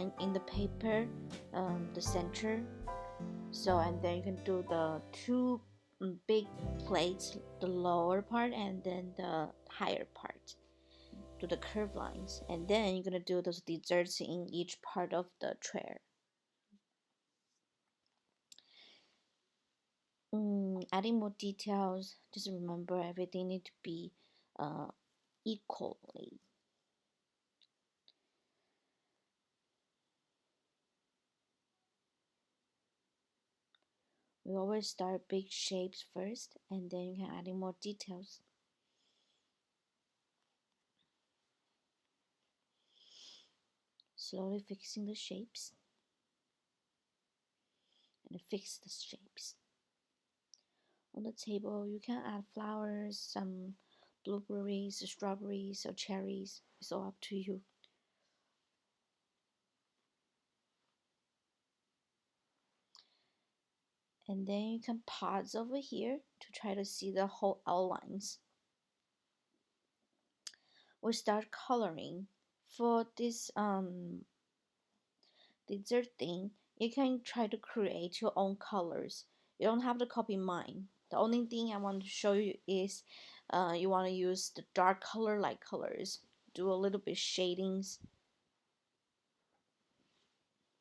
line in the paper, the center. So, and then you can do the two big plates, the lower part and then the higher part, do the curved lines, and then you're gonna do those desserts in each part of the tray. Adding more details, just remember everything need to be uh, equally. We always start big shapes first, and then you can add in more details. Slowly fixing the shapes, and fix the shapes. On the table, you can add flowers, some blueberries, strawberries, or cherries. It's all up to you. And then you can pause over here to try to see the whole outlines. We start coloring. For this dessert thing, you can try to create your own colors. You don't have to copy mine. The only thing I want to show you is you want to use the dark color, light colors. Do a little bit shadings.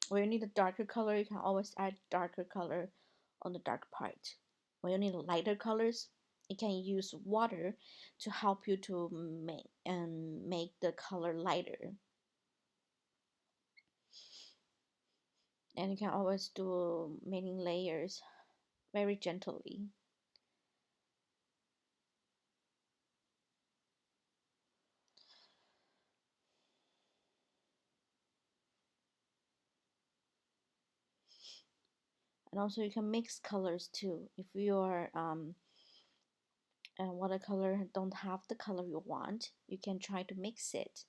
When you need a darker color, you can always add darker color on the dark part. When you need lighter colors, you can use water to help you to make the color lighter. And you can always do many layers very gently. And also you can mix colors too. If your watercolor don't have the color you want, you can try to mix it,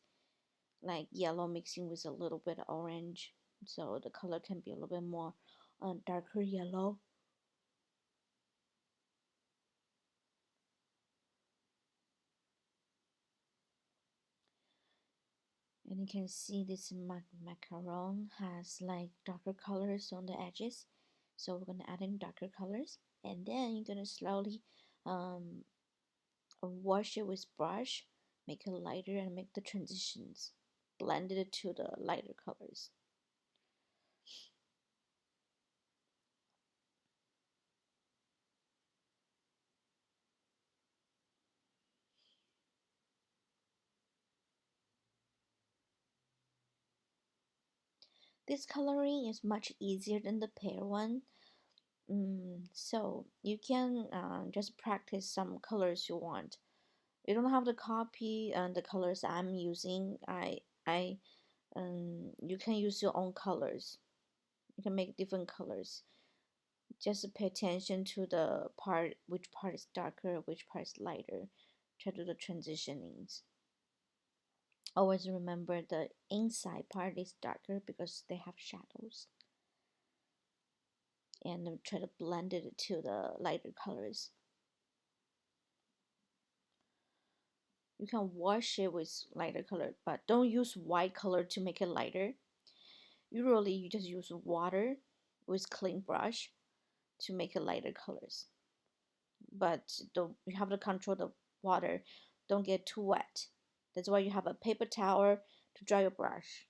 like yellow mixing with a little bit of orange, so the color can be a little bit more darker yellow. And you can see this macaron has like darker colors on the edges, so we're gonna add in darker colors, and then you're gonna slowly um, wash it with brush, make it lighter, and make the transitions, blend it to the lighter colors. This coloring is much easier than the pear one. So you can just practice some colors you want. You don't have to copy the colors I'm using. You can use your own colors. You can make different colors. Just pay attention to the part, which part is darker, which part is lighter. Try to do the transitionings. Always remember the inside part is darker because they have shadows. And try to blend it to the lighter colors. You can wash it with lighter color, but don't use white color to make it lighter. Usually you just use water with clean brush to make it lighter colors. But you have to control the water. Don't get too wet. That's why you have a paper towel to dry your brush.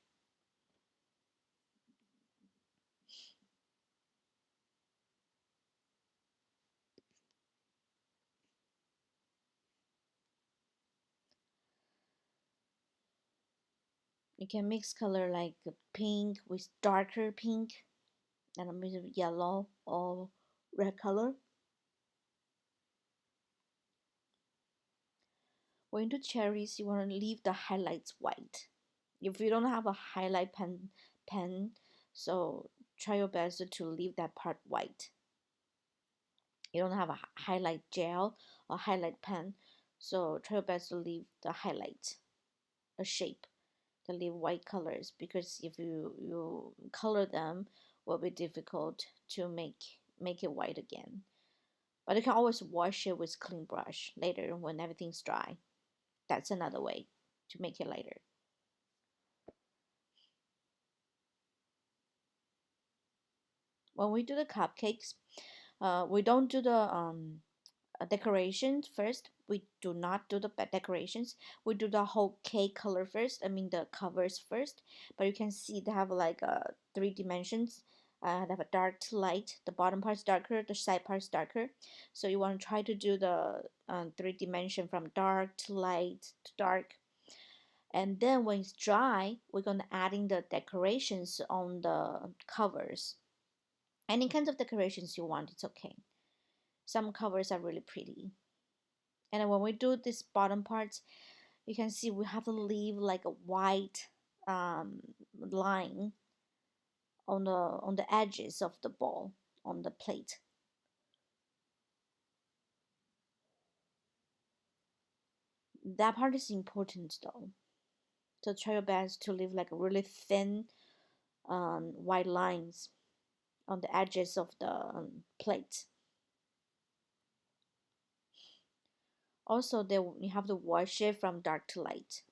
You can mix color like pink with darker pink and a bit of yellow or red color. When you do cherries, you want to leave the highlights white. If you don't have a highlight pen, so try your best to leave that part white. You don't have a highlight gel or highlight pen, so try your best to leave the highlight a shape to leave white colors, because if you color them, will be difficult to make it white again. But you can always wash it with clean brush later when everything's dry. That's another way to make it lighter. When we do the cupcakes, we don't do the decorations first. We do not do the decorations. We do the whole cake color first. I mean the covers first. But you can see they have like three dimensions. They have a dark to light. The bottom part's darker. The side part's darker. So you want to try to do the three dimension from dark to light to dark. And then when it's dry, we're gonna add in the decorations on the covers. Any kinds of decorations you want, it's okay. Some covers are really pretty. And when we do this bottom part, you can see we have to leave like a white line on the edges of the ball on the plate. That part is important though. So try your best to leave like really thin white lines on the edges of the plate. Also, you have to wash it from dark to light.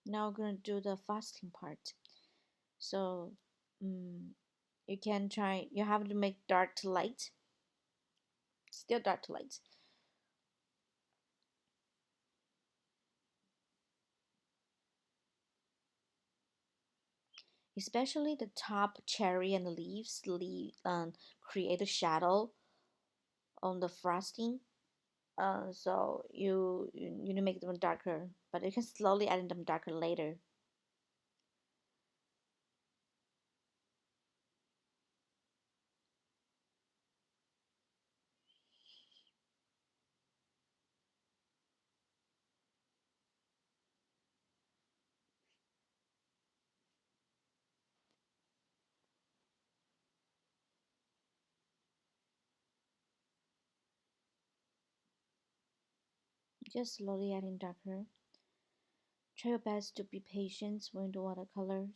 Now we're gonna do the frosting part. So um, you can try. You have to make dark to light, still dark to light. Especially the top cherry and the leaves create a shadow on the frosting. So you need to make them darker, but you can slowly add them darker later. Just slowly adding darker. Try your best to be patient when you do watercolors.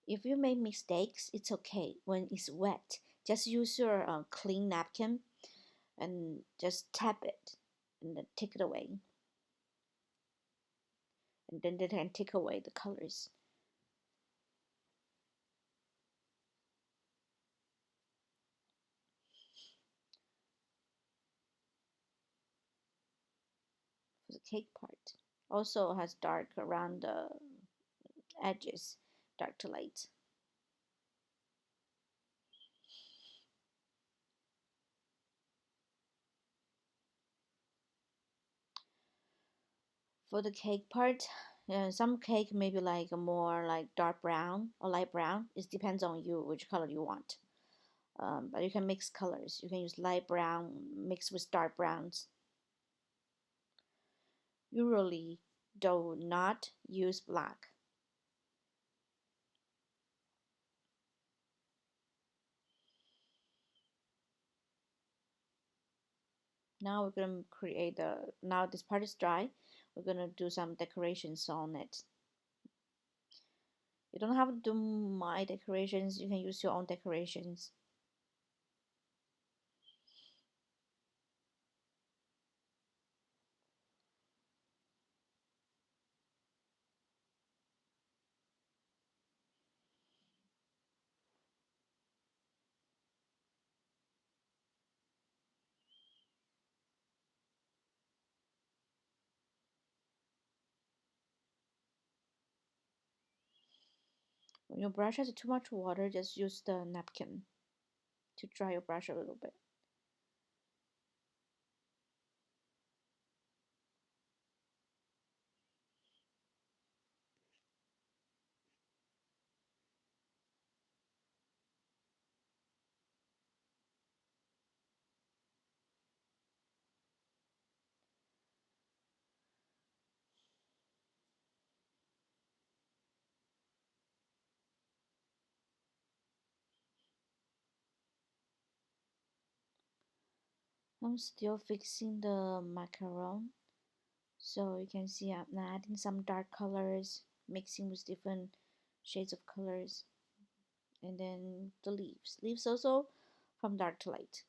If you make mistakes, it's okay. When it's wet, just use your clean napkin and just tap it and then take it away. And then they can take away the colors. For the cake part. Also has dark around the edges, dark to light. For the cake part, some cake maybe like more like dark brown or light brown. It depends on you which color you want. But you can mix colors. You can use light brown mixed with dark browns. Usually, do not use black. Now we're gonna create the. Now this part is dry. We're gonna do some decorations on it. You don't have to do my decorations. You can use your own decorations. When your brush has too much water, just use the napkin to dry your brush a little bit. I'm still fixing the macaron. So you can see I'm adding some dark colors, mixing with different shades of colors. And then the leaves. Leaves also from dark to light.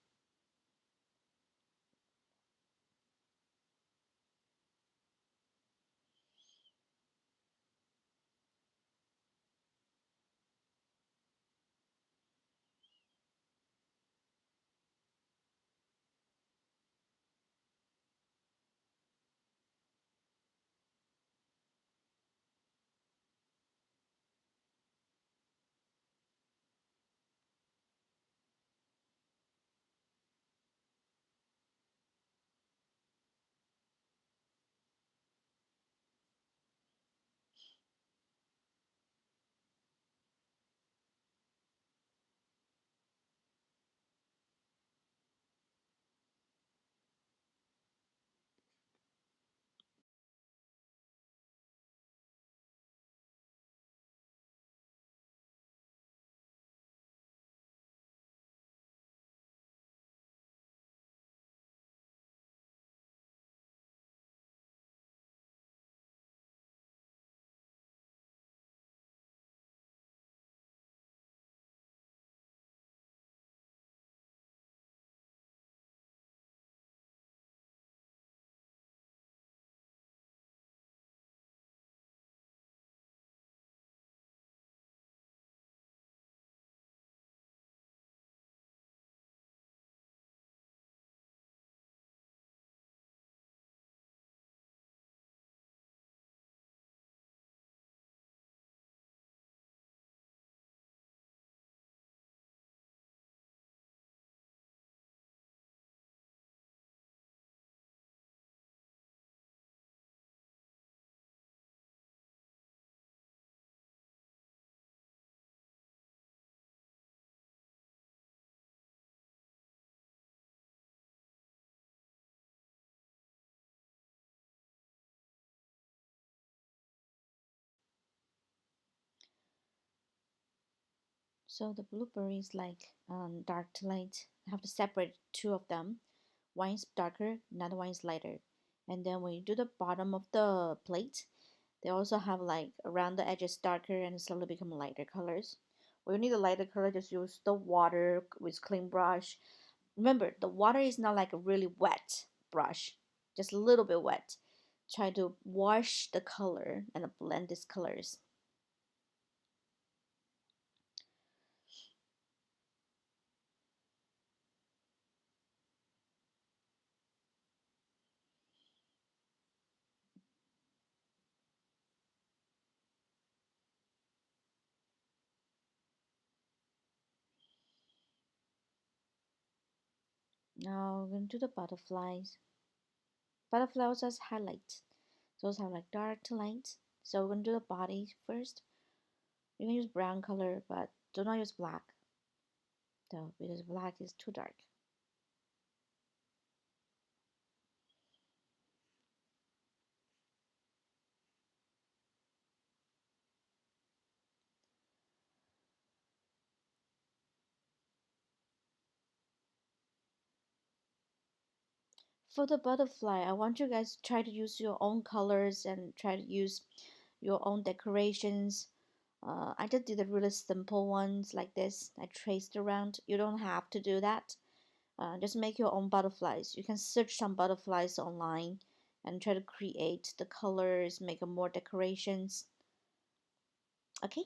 So the blueberry is like dark to light. I have to separate two of them. One is darker, another one is lighter. And then when you do the bottom of the plate, they also have like around the edges darker and slowly become lighter colors. When you need a lighter color, just use the water with clean brush. Remember, the water is not like a really wet brush, just a little bit wet. Try to wash the color and blend these colors. Now we're going to do the butterflies. Butterfly also has highlights. Those have like dark to light. So we're going to do the body first. You can use brown color, but do not use black though, because black is too dark. For the butterfly, I want you guys to try to use your own colors and try to use your own decorations. I just did the really simple ones like this. I traced around. You don't have to do that. Just make your own butterflies. You can search some butterflies online and try to create the colors, make more decorations. Okay,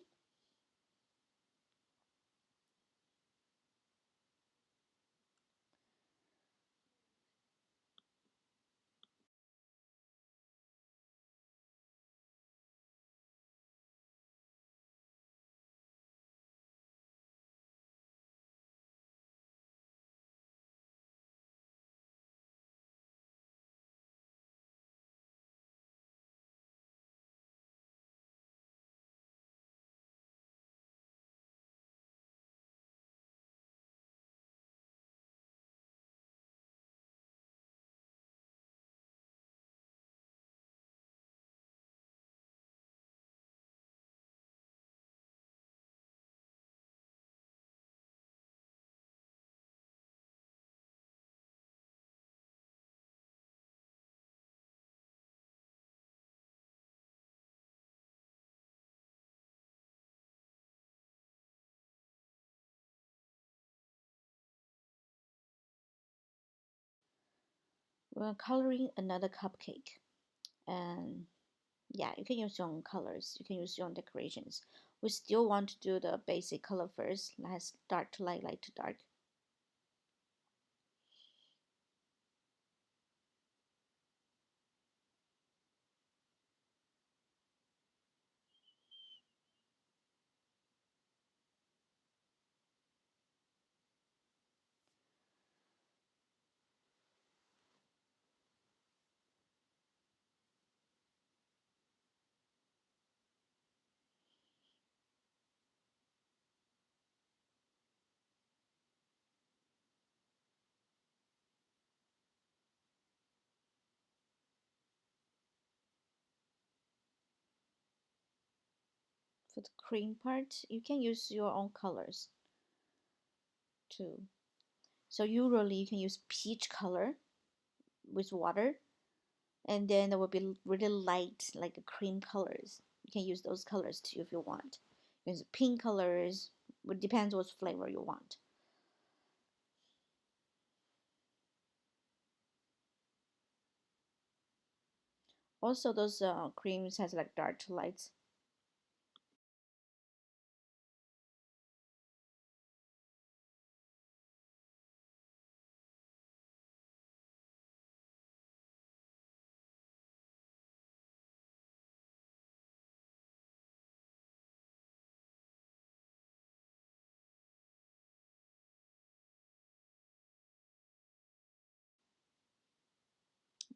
We're coloring another cupcake, and yeah, you can use your own colors. You can use your own decorations. We still want to do the basic color first. Let's dark to light, light to dark. For the cream part, you can use your own colors too. So usually you can use peach color with water, and then there will be really light, like cream colors. You can use those colors too if you want. Use pink colors. It depends what flavor you want. Also, those creams has like dark to lights.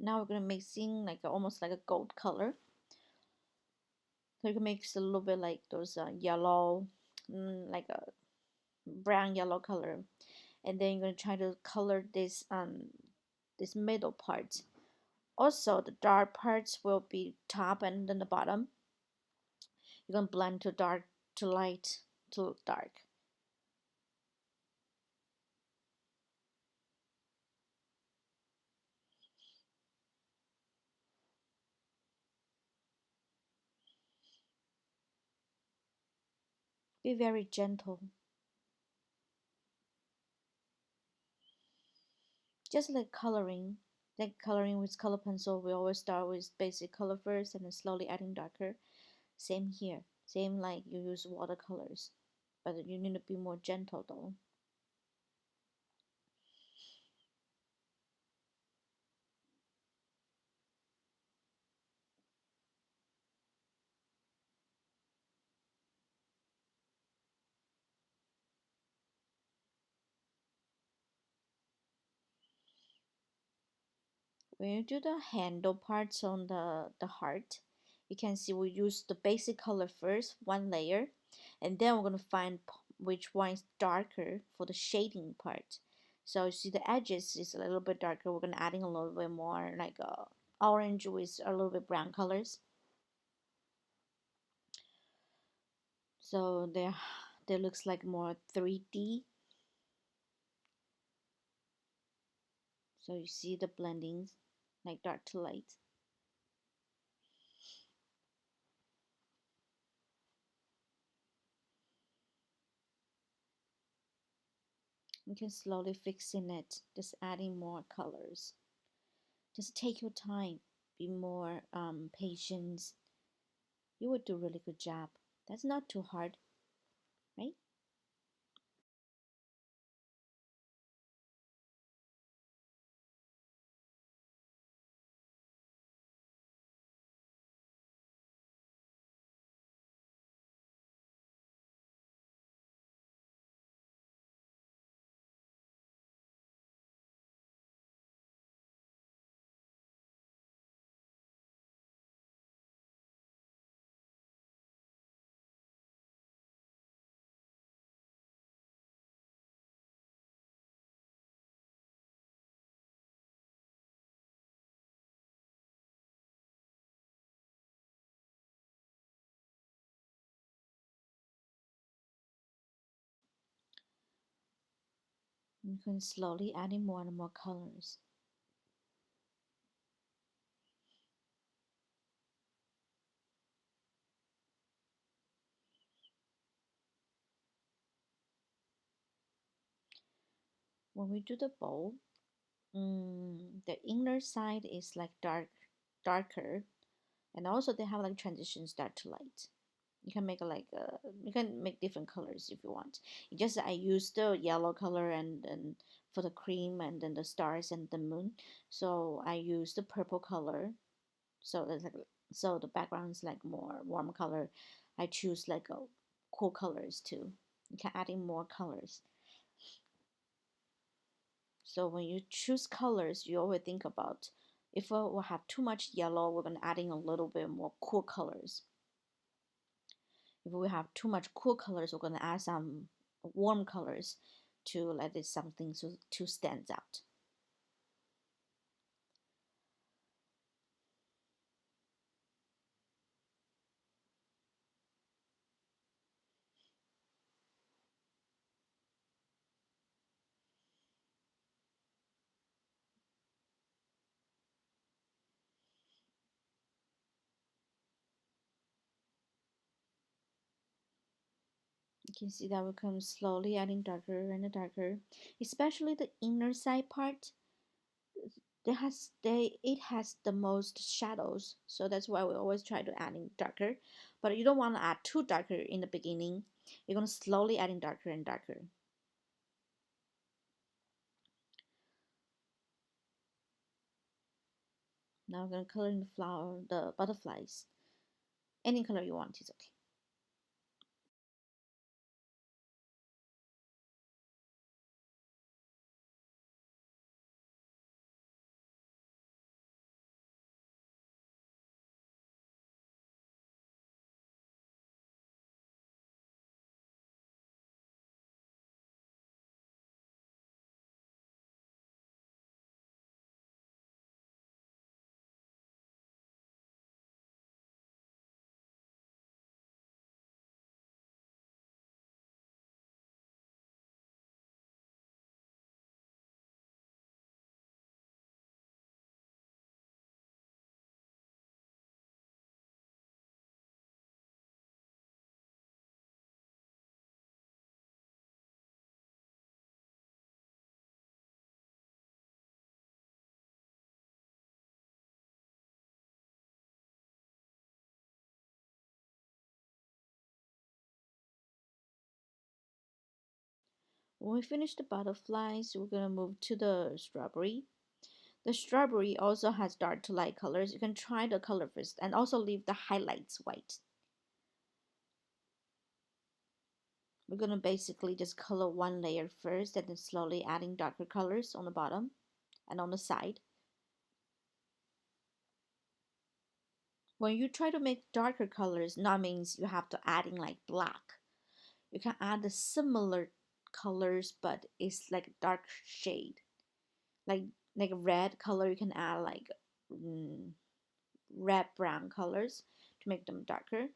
Now we're gonna mixing like almost like a gold color. So you can mix a little bit like those yellow, like a brown yellow color, and then you're gonna try to color this middle part. Also, the dark parts will be top and then the bottom. You're gonna blend to dark to light to dark. Be very gentle. Just like coloring. Like coloring with color pencil, we always start with basic color first and then slowly adding darker. Same here. Same like you use watercolors. But you need to be more gentle though. When you do the handle parts on the heart, you can see we use the basic color first, one layer, and then we're going to find which one is darker for the shading part. So you see the edges is a little bit darker. We're going to adding a little bit more like orange with a little bit brown colors. So there looks like more 3D. So you see the blendings like dark to light. You can slowly fix in it, just adding more colors. Just take your time, be more patient. You would do a really good job. That's not too hard, right? You can slowly adding more and more colors. When we do the bowl, the inner side is like darker, and also they have like transitions dark to light. You can make like you can make different colors if you want. It just I use the yellow color and for the cream and then the stars and the moon. So I use the purple color. So it's like so the background is like more warm color. I choose like a cool colors too. You can add in more colors. So when you choose colors, you always think about if we will have too much yellow, we're gonna add in a little bit more cool colors. If we have too much cool colors, we're gonna add some warm colors to let it something to stand out. You can see that we come slowly adding darker and darker, especially the inner side part. It has the most shadows, so that's why we always try to add in darker. But you don't want to add too darker in the beginning. You're gonna slowly add in darker and darker. Now we're gonna color in the flower, the butterflies. Any color you want is okay. When we finish the butterflies, we're gonna move to the strawberry. The strawberry also has dark to light colors. You can try the color first and also leave the highlights white. We're gonna basically just color one layer first and then slowly adding darker colors on the bottom and on the side. When you try to make darker colors, that means you have to add in like black. You can add the similar colors, but it's like dark shade. Like like red color, you can add like mm, red brown colors to make them darker.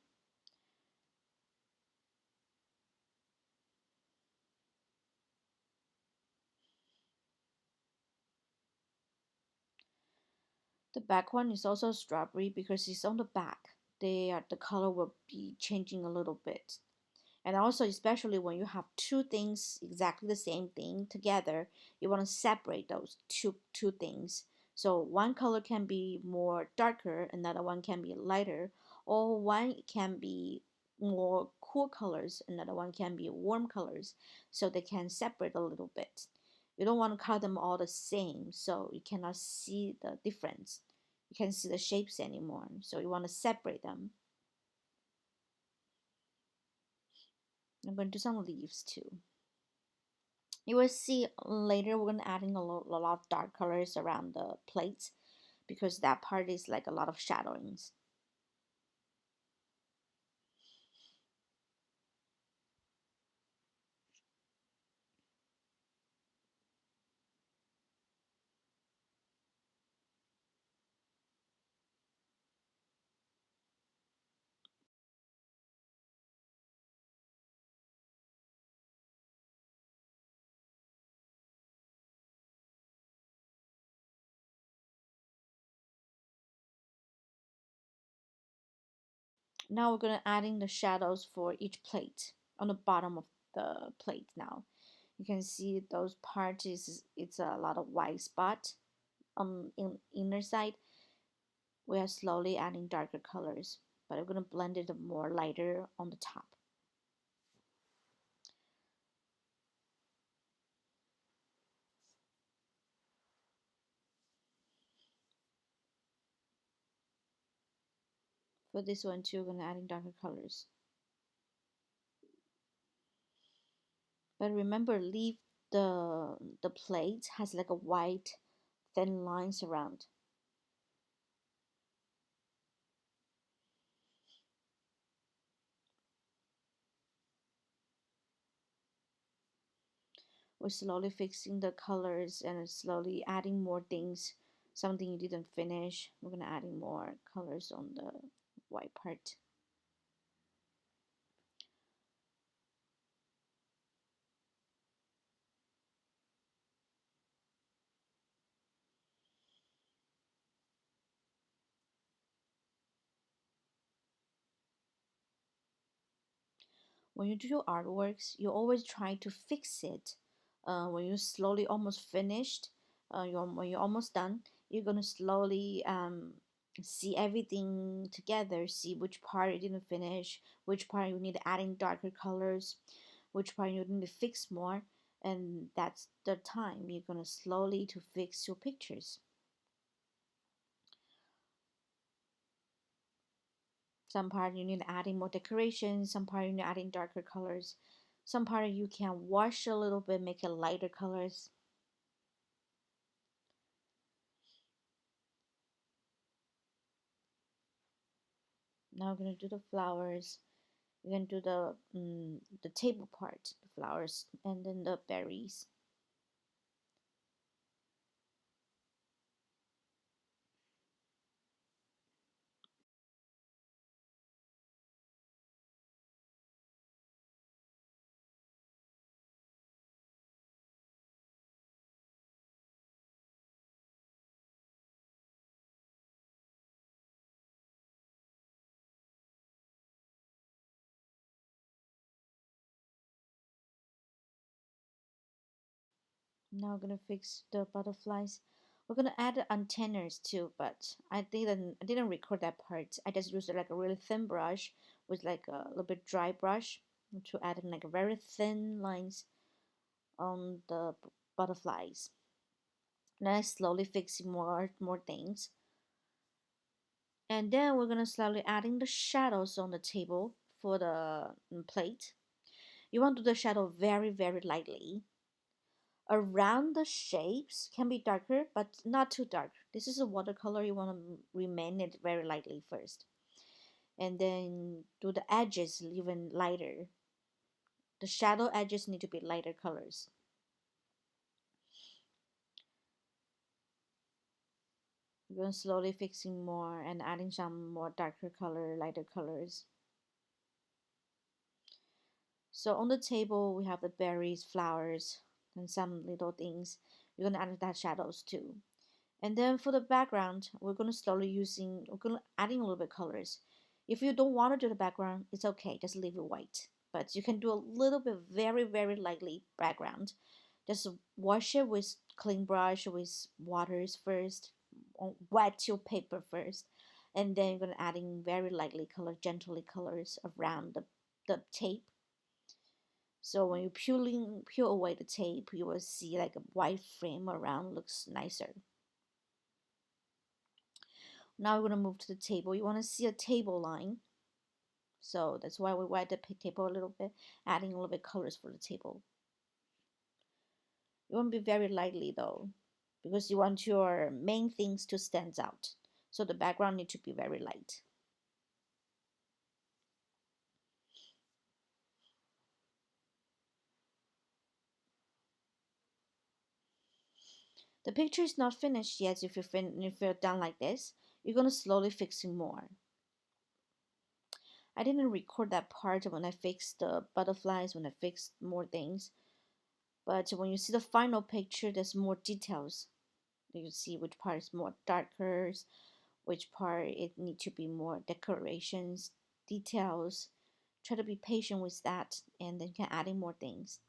The back one is also strawberry because it's on the back. The color will be changing a little bit. And also, especially when you have two things exactly the same thing together, you want to separate those two things. So one color can be more darker, another one can be lighter, or one can be more cool colors, another one can be warm colors, so they can separate a little bit. You don't want to color them all the same, so you cannot see the difference. You can't see the shapes anymore, so you want to separate them. I'm going to do some leaves too. You will see later we're gonna add in a lot of dark colors around the plates because that part is like a lot of shadowings. Now we're gonna add in the shadows for each plate on the bottom of the plate now. You can see those parts is it's a lot of white spot in inner side, we are slowly adding darker colors, but we're going to blend it more lighter on the top. For this one too, we're going to adding darker colors. But remember, leave the plate has like a white thin lines around. We're slowly fixing the colors and slowly adding more things. Something you didn't finish, we're gonna adding more colors on the white part. When you do your artworks, you always try to fix it. When you slowly almost finished, when you're almost done, you're gonna slowly see everything together, see which part you didn't finish, which part you need adding darker colors, which part you need to fix more, and that's the time you're gonna slowly to fix your pictures. Some part you need adding more decorations, some part you need adding darker colors, some part you can wash a little bit, make it lighter colors. Now we're gonna do the flowers. We're gonna do the table part, the flowers, and then the berries. Now we're gonna fix the butterflies. We're gonna add antennas too, but I didn't record that part. I just used like a really thin brush with like a little bit dry brush to add in like very thin lines on the butterflies. Then I slowly fixing more things. And then we're gonna slowly adding the shadows on the table for the plate. You want to do the shadow very lightly. Around the shapes can be darker, but not too dark. This is a watercolor. You want to remain it very lightly first. And then do the edges even lighter. The shadow edges need to be lighter colors. You're going to slowly fixing more and adding some more darker color, lighter colors. So on the table, we have the berries, flowers, and some little things. You're going to add that shadows too. And then for the background, we're going to we're going to adding a little bit colors. If you don't want to do the background, it's okay, just leave it white. But you can do a little bit very lightly background. Just wash it with clean brush with waters first, wet your paper first, and then you're going to adding very lightly color, gently colors around the tape. So when you peel away the tape, you will see like a white frame around looks nicer. Now we're going to move to the table. You want to see a table line. So that's why we white the table a little bit, adding a little bit colors for the table. You want to be very lightly though, because you want your main things to stand out. So the background need to be very light. The picture is not finished yet. If you're done like this, you're gonna slowly fixing more. I didn't record that part when I fixed the butterflies, when I fixed more things. But when you see the final picture, there's more details. You see which part is more darker, which part it need to be more decorations, details. Try to be patient with that, and then you can add in more things.